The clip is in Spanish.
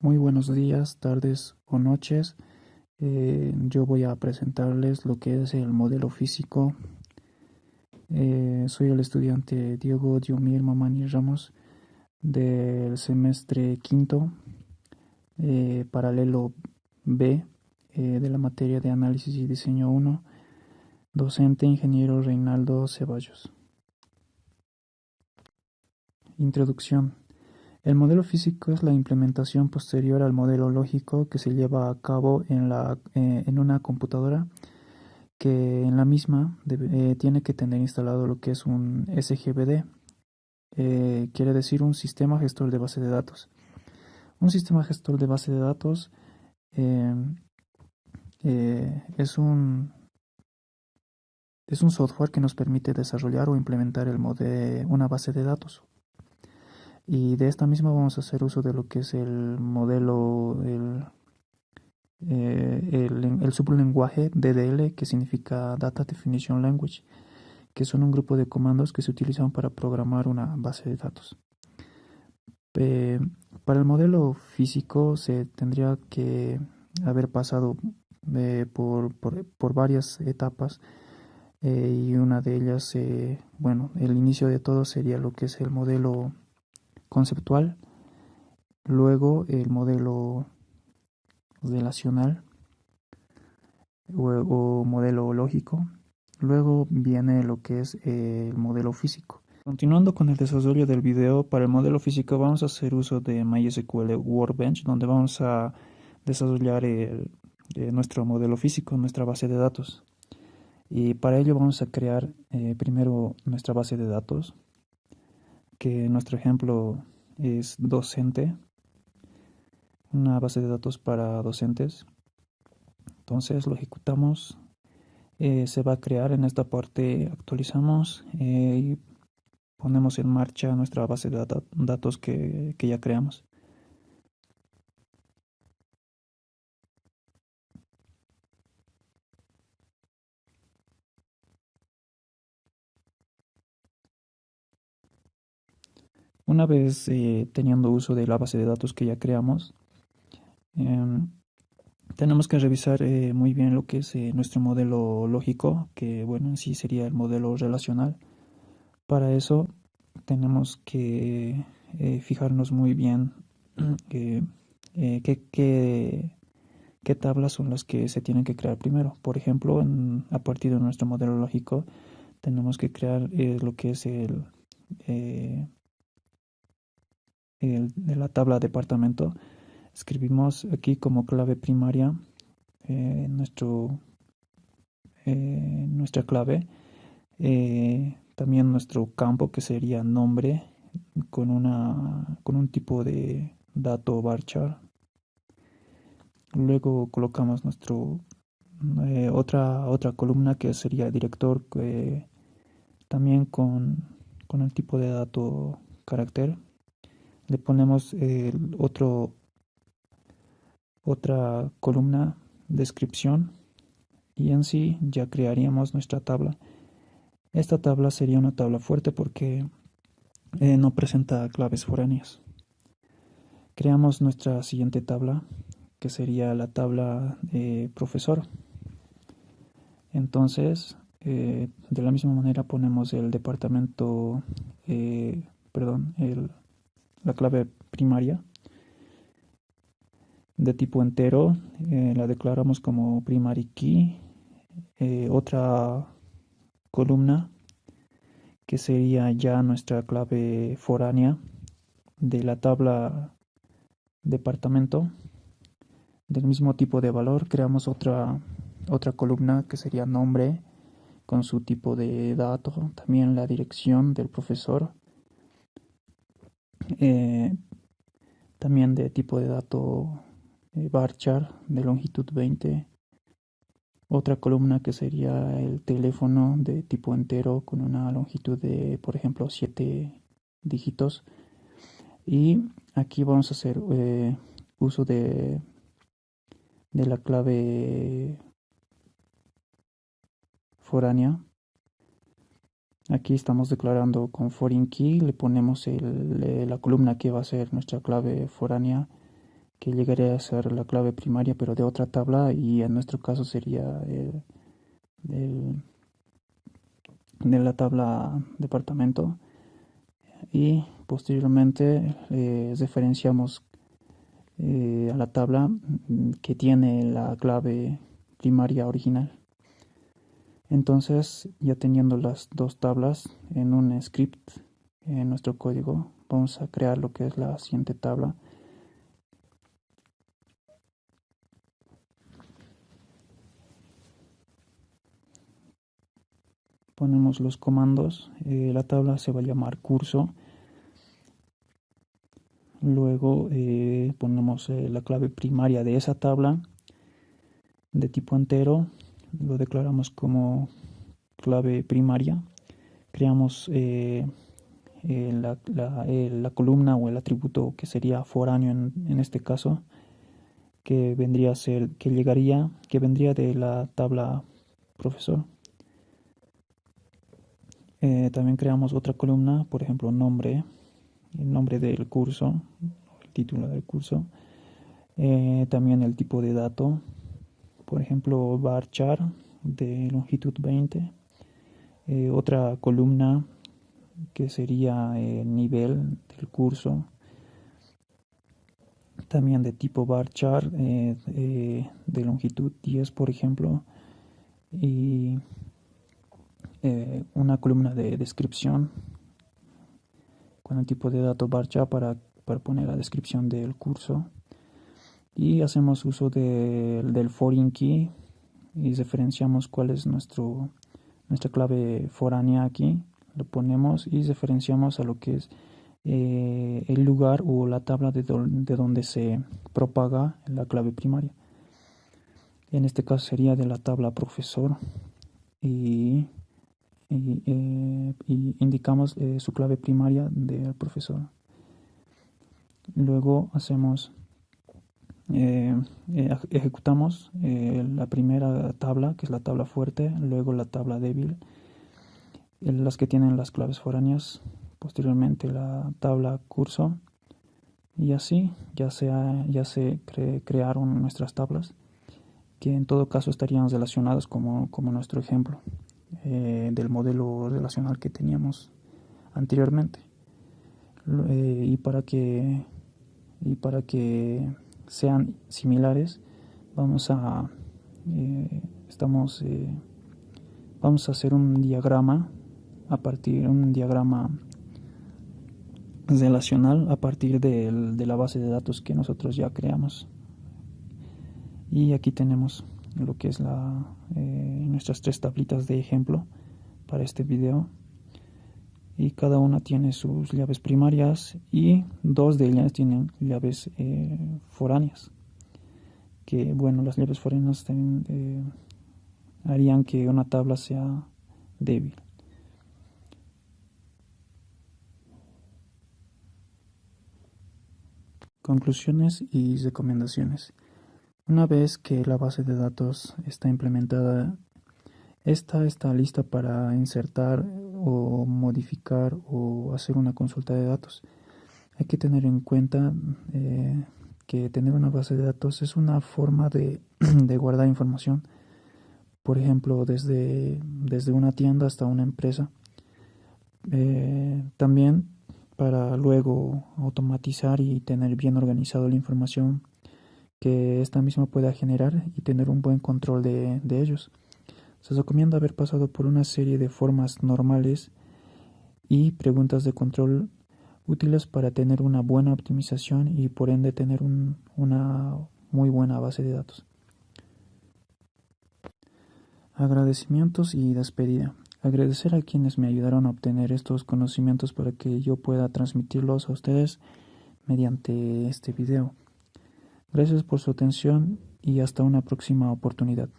Muy buenos días, tardes o noches. Yo voy a presentarles lo que es el modelo físico. Soy el estudiante Diego Diomir Mamani Ramos del semestre quinto, paralelo B, de la materia de análisis y diseño 1, docente ingeniero Reinaldo Ceballos. Introducción. El modelo físico es la implementación posterior al modelo lógico que se lleva a cabo en una computadora que en la misma tiene que tener instalado lo que es un SGBD, quiere decir un sistema gestor de base de datos. Un sistema gestor de base de datos eh, es es un software que nos permite desarrollar o implementar una base de datos. Y de esta misma vamos a hacer uso de lo que es el modelo, el sublenguaje DDL, que significa Data Definition Language, que son un grupo de comandos que se utilizan para programar una base de datos. Eh, para el modelo físico se tendría que haber pasado por varias etapas, y una de ellas, bueno, el inicio de todo sería lo que es el modelo conceptual, luego el modelo relacional o modelo lógico, luego viene lo que es el modelo físico. Continuando con el desarrollo del video, para el modelo físico vamos a hacer uso de MySQL Workbench, donde vamos a desarrollar nuestro modelo físico, nuestra base de datos. Y para ello vamos a crear primero nuestra base de datos, que nuestro ejemplo es docente, una base de datos para docentes. Entonces lo ejecutamos, se va a crear en esta parte, actualizamos y ponemos en marcha nuestra base de datos que ya creamos. Una vez teniendo uso de la base de datos que ya creamos, em, tenemos que revisar muy bien lo que es nuestro modelo lógico, que bueno, en sí sería el modelo relacional. Para eso tenemos que fijarnos muy bien eh, eh, qué, qué, qué tablas son las que se tienen que crear primero. Por ejemplo, a partir de nuestro modelo lógico, tenemos que crear lo que es eh, de la tabla departamento. Escribimos aquí como clave primaria nuestra clave, también nuestro campo, que sería nombre con un tipo de dato varchar. Luego colocamos otra columna, que sería director, también con el tipo de dato carácter. Le ponemos otra columna, descripción, y en sí ya crearíamos nuestra tabla. Esta tabla sería una tabla fuerte porque no presenta claves foráneas. Creamos nuestra siguiente tabla, que sería la tabla profesor. Entonces, de la misma manera ponemos el departamento, perdón, la clave primaria de tipo entero, la declaramos como primary key. Otra columna, que sería ya nuestra clave foránea de la tabla departamento. Del mismo tipo de valor, creamos otra columna, que sería nombre, con su tipo de dato, también la dirección del profesor, eh, también de tipo de dato varchar de longitud 20. Otra columna, que sería el teléfono de tipo entero con una longitud de, por ejemplo, 7 dígitos. Y aquí vamos a hacer uso de la clave foránea. Aquí estamos declarando con foreign key, le ponemos la columna que va a ser nuestra clave foránea, que llegaría a ser la clave primaria, pero de otra tabla, y en nuestro caso sería el- de la tabla departamento. Y posteriormente referenciamos a la tabla que tiene la clave primaria original. Entonces, ya teniendo las dos tablas en un script en nuestro código, vamos a crear lo que es la siguiente tabla. Ponemos los comandos, la tabla se va a llamar curso. Luego ponemos la clave primaria de esa tabla de tipo entero, lo declaramos como clave primaria. Creamos la columna o el atributo que sería foráneo en este caso, que vendría a ser, que vendría de la tabla profesor. También creamos otra columna, por ejemplo, nombre, el nombre del curso, el título del curso. También el tipo de dato, por ejemplo, varchar de longitud 20. Otra columna que sería el nivel del curso, también de tipo varchar de longitud 10, por ejemplo, y una columna de descripción con el tipo de dato varchar para poner la descripción del curso. Y hacemos uso del foreign key y referenciamos cuál es nuestra clave foránea aquí. Lo ponemos y referenciamos a lo que es el lugar o la tabla de donde se propaga la clave primaria. En este caso sería de la tabla profesor y indicamos su clave primaria del profesor. Luego ejecutamos la primera tabla, que es la tabla fuerte, luego la tabla débil, las que tienen las claves foráneas, posteriormente la tabla curso, y así ya se crearon nuestras tablas, que en todo caso estarían relacionadas como nuestro ejemplo del modelo relacional que teníamos anteriormente. Y para que sean similares, vamos a hacer un diagrama un diagrama relacional a partir de la base de datos que nosotros ya creamos. Y aquí tenemos lo que es nuestras tres tablitas de ejemplo para este video, y cada una tiene sus llaves primarias y dos de ellas tienen llaves foráneas, que bueno, las llaves foráneas harían que una tabla sea débil. Conclusiones y recomendaciones. Una vez que la base de datos está implementada, esta está lista para insertar o modificar o hacer una consulta de datos. Hay que tener en cuenta que tener una base de datos es una forma de guardar información, por ejemplo, desde una tienda hasta una empresa. También para luego automatizar y tener bien organizado la información que esta misma pueda generar y tener un buen control de ellos. Se recomienda haber pasado por una serie de formas normales y preguntas de control útiles para tener una buena optimización y por ende tener una muy buena base de datos. Agradecimientos y despedida. Agradecer a quienes me ayudaron a obtener estos conocimientos para que yo pueda transmitirlos a ustedes mediante este video. Gracias por su atención y hasta una próxima oportunidad.